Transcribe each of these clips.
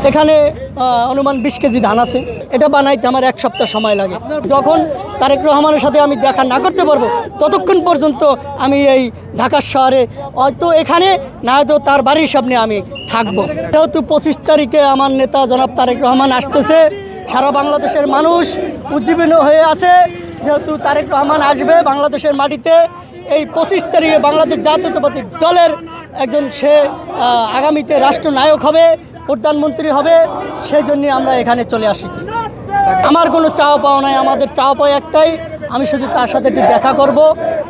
এখানে অনুমান 20 কেজি ধান আছে। এটা বানাইতে আমার 1 সপ্তাহ সময় লাগে। যখন তারেক রহমানের সাথে আমি দেখা না করতে পারবো ততক্ষণ পর্যন্ত আমি এই ঢাকা শহরে হয়তো এখানে না হয়তো তার বাড়ির সামনে আমি থাকবো। যেহেতু 25 তারিখে আমার নেতা জনাব তারেক রহমান আসতেছে, সারা বাংলাদেশের মানুষ উজ্জীবিত হয়ে আছে। যেহেতু তারেক রহমান আসবে বাংলাদেশের মাটিতে, এই 25 তারিখে বাংলাদেশ জাতীয়তাবাদী দলের একজন সে আগামীতে রাষ্ট্রনায়ক হবে, প্রধানমন্ত্রী হবে, সেই জন্য আমরা এখানে চলে আসছি। আমার কোনো চাওয়া পাওয়া নাই, আমাদের চাওয়া পাওয়া একটাই, আমি শুধু তার সাথে একটু দেখা করব,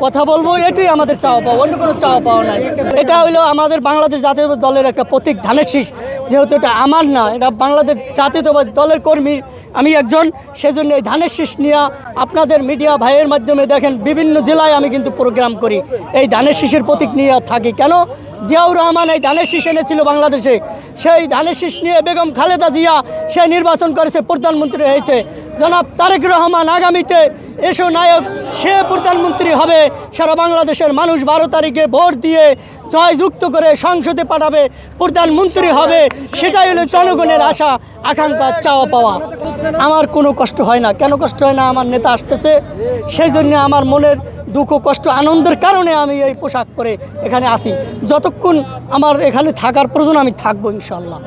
কথা বলবো, এটাই আমাদের চাওয়া পাওয়া, অন্য কোনো চাওয়া পাওয়া নাই। এটা হলো আমাদের বাংলাদেশ জাতীয়তাবাদী দলের একটা প্রতীক, ধানের শীষ। যেহেতু এটা আমার না, এটা বাংলাদেশ জাতীয়তাবাদী দলের কর্মী আমি একজন, সেজন্য এই ধানের শীষ নিয়ে আপনাদের মিডিয়া ভাইয়ের মাধ্যমে দেখেন বিভিন্ন জেলায় আমি কিন্তু প্রোগ্রাম করি, এই ধানের শীষের প্রতীক নিয়ে থাকি। কেন? জিয়াউর রহমান এই ধানের শীষ এনেছিল বাংলাদেশে, সেই ধানের শীষ নিয়ে বেগম খালেদা জিয়া সে নির্বাচন করেছে, প্রধানমন্ত্রী হয়েছে। জনাব তারেক রহমান আগামীতে এসো নায়ক, সে প্রধানমন্ত্রী হবে। সারা বাংলাদেশের মানুষ 12 তারিখে ভোট দিয়ে জয়যুক্ত করে সংসদে পাঠাবে, প্রধানমন্ত্রী হবে। সেটাই হলো জনগণের আশা, আকাঙ্ক্ষা, চাওয়া পাওয়া। আমার কোনো কষ্ট হয় না। কেন কষ্ট হয় না? আমার নেতা আসতেছে, সেই জন্য আমার মনের দুঃখ, কষ্ট, আনন্দের কারণে আমি এই পোশাক পরে এখানে আসি। যতক্ষণ আমার এখানে থাকার প্রয়োজন আমি থাকবো ইনশাআল্লাহ।